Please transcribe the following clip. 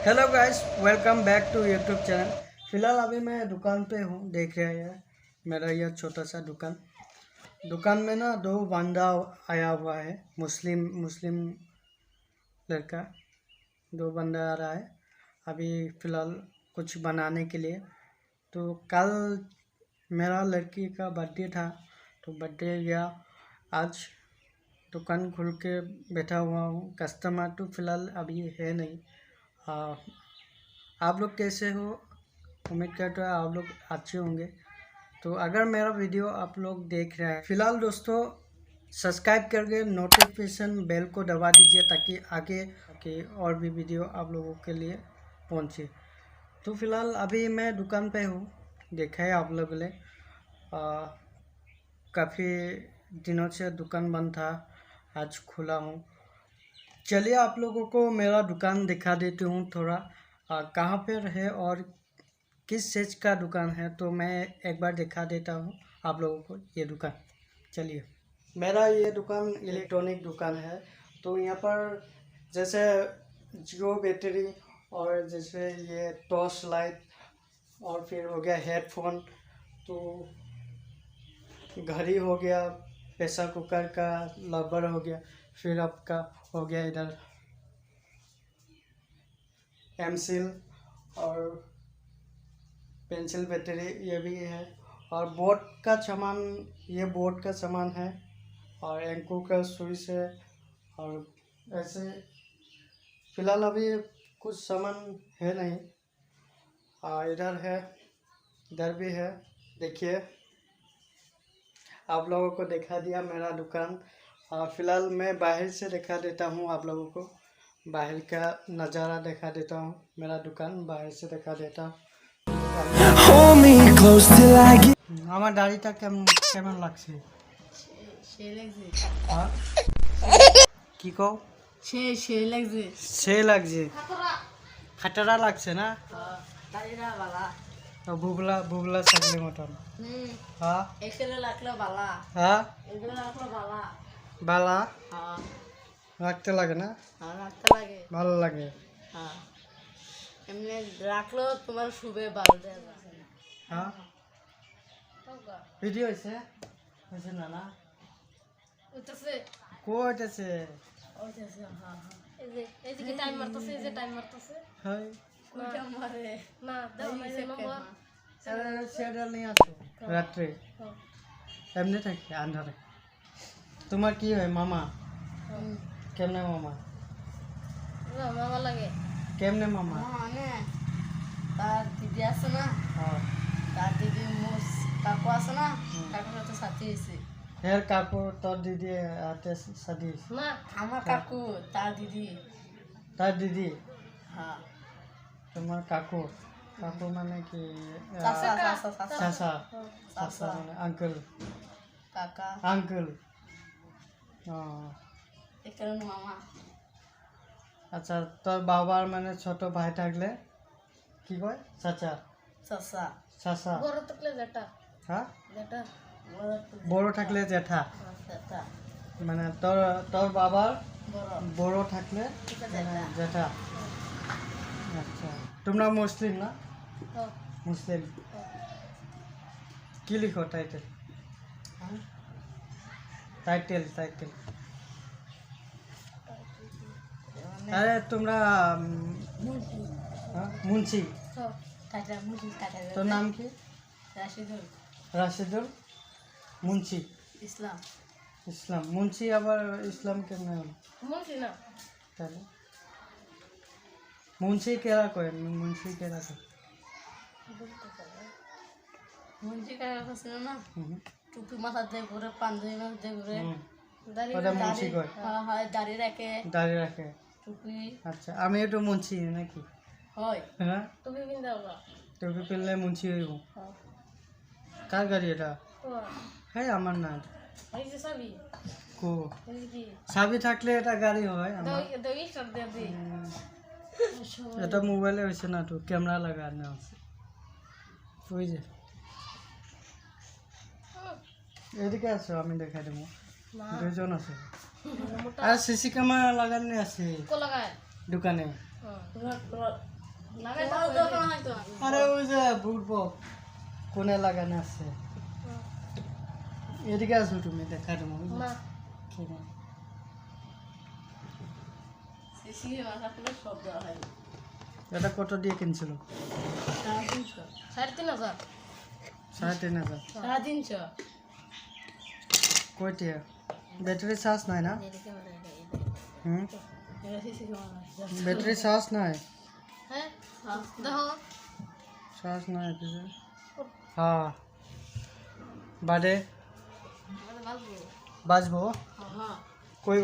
Hello guys, welcome back to YouTube channel. फिलहाल अभी मैं दुकान पे हूँ, देख रहे हैं मेरा यह छोटा सा दुकान में ना दो बंदा आया हुआ है। मुस्लिम लड़का, दो बंदा आ रहा है अभी फिलहाल कुछ बनाने के लिए। तो कल मेरा लड़की का बर्थडे था, तो बर्थडे गया, आज दुकान खुल के बैठा हुआ हूँ। कस्टमर तो फिलहाल अभी है नहीं। आप लोग कैसे हो? उम्मीद करता है आप लोग अच्छे होंगे। तो अगर मेरा वीडियो आप लोग देख रहे हैं, फिलहाल दोस्तों सब्सक्राइब करके नोटिफिकेशन बेल को दबा दीजिए ताकि आगे के और भी वीडियो आप लोगों के लिए पहुंचे। तो फिलहाल अभी मैं दुकान पे हूँ, देखा है आप लोगों ने। काफ़ी दिनों से दुकान बंद था, आज खुला हूँ। चलिए आप लोगों को मेरा दुकान दिखा देती हूँ थोड़ा, कहाँ पर है और किस चीज़ का दुकान है। तो मैं एक बार दिखा देता हूँ आप लोगों को ये दुकान। चलिए, मेरा ये दुकान इलेक्ट्रॉनिक दुकान है। तो यहाँ पर जैसे जियो बैटरी और जैसे ये टॉर्च लाइट और फिर हो गया हेडफोन, तो घड़ी हो गया, प्रेशर कुकर का लबर हो गया, फिर आपका हो गया इधर एमसिल और पेंसिल बैटरी ये भी है। और बोर्ड का सामान, ये बोर्ड का सामान है और एंको का स्विच है। और ऐसे फिलहाल अभी कुछ सामान है नहीं। इधर है, इधर भी है। देखिए, आप लोगों को दिखा दिया मेरा दुकान। फिलहाल मैं बाहर से दिखा देता हूँ आप लोगों को, बाहर का नज़ारा दिखा देता हूँ। मेरा दुकान बाहर से दिखा देता हूँ। আমার দাড়িটা কেমন লাগছে? কি কও? সে লাগছে, খাটারা লাগছে না? বুবলা বুবলা ছাগলের মতন। হ্যাঁ হ্যাঁ বালা রাখতে লাগে না? ভালো লাগে। এমনি রাখলেও তোমার শুবে ভালো দেয়। হ্যাঁ ভিডিও হয়েছে হয়েছে না? না উঠতেছে কোথাছে? উঠতেছে। হ্যাঁ এই যে এইদিকে টাইম মারতেছে, এই যে টাইম মারতেছে। হয় কোনটা মারে না দাও না এই নম্বর সিরিয়াল নিয়ে আসো রাত্রে, এমনি থাকি আন্ধারে। তোমার কি হয় মামা? কেমনে মামা? না মামা লাগে কেমনে মামা? মানে তার দিদি আছে না, হ্যাঁ তার দিদি মোস কাকু আছে না, কাকুর সাথে সাথে হয়েছে। হের কাকু তোর দিদি হাতে সাথে? না আমার কাকু, তার দিদি। তার দিদি? হ্যাঁ তোমার কাকু? কাকু মানে কি? চাচা চাচা? চাচা মানে আঙ্কেল? কাকা আঙ্কেল। এখানে মামা। আচ্ছা, তোর বাবার মানে ছোট ভাই থাকলে কি কয়? চাচা? চাচা চাচা? বড় থাকলে জেঠা। হ্যাঁ জেঠা বড় থাকলে জেঠা। জেঠা মানে তোর বাবার বড় বড় থাকলে জেঠা। আচ্ছা, তোমরা মুসলিম না? মুসলিম। কি লিখো টাইটেল? টাইটেল টাইটেল আরে তোমরা মুন্সি। তোর নাম কি? রাশিদুল রাশিদুল মুন্সি। ইসলাম। ইসলাম মুন্সি, আবার ইসলাম কেমন হলো? মুন্সি না তাহলে মুন্সি কেরা করেন? মুন্সি কেরা করেন? মুন্সি কাকা কাছে না টুপি মাথা দিয়ে ঘুরে, পাঞ্জাবি মাথা দিয়ে ঘুরে, ওটা মুন্সি কয়? হয় দাড়ি রাখে, দাড়ি রাখে, টুপি। আচ্ছা, আমি একটু মুন্সি নাকি? হয় হ্যাঁ, টুপি কিনতে হবে। টুপি পেলে মুন্সি হইব। কার গাড়ি এটা? হ্যাঁ আমার না। চাবি কো চাবি থাকলে এটা গাড়ি হয় আমার। এটা মোবাইলে হয়েছে না, তো ক্যামেরা লাগানো আছে। ওই যে এদিকে আসো, আমি দেখাই দেবো। দুজন আছে, আর সিসি ক্যামেরা লাগানো আছে দোকানে। লাগাই তাও দরকার হয়তো না। আরে ওই যে বুড়বো কোনে লাগানো আছে এদিকে আসো তুমি দেখা দেবো না বুঝলে? সিসি মাথা পুরো সব দেওয়া হয় এটা কত দিয়ে কিনছিল? 3,500 3,500 3,500 কয়টিয়া ব্যাটারি চার্জ নাই না? হুম ব্যাটারি চার্জ নাই? হ্যাঁ দেখো চার্জ নাই পিছে হ্যাঁ বাদে বাজবো বাজবো হ্যাঁ কই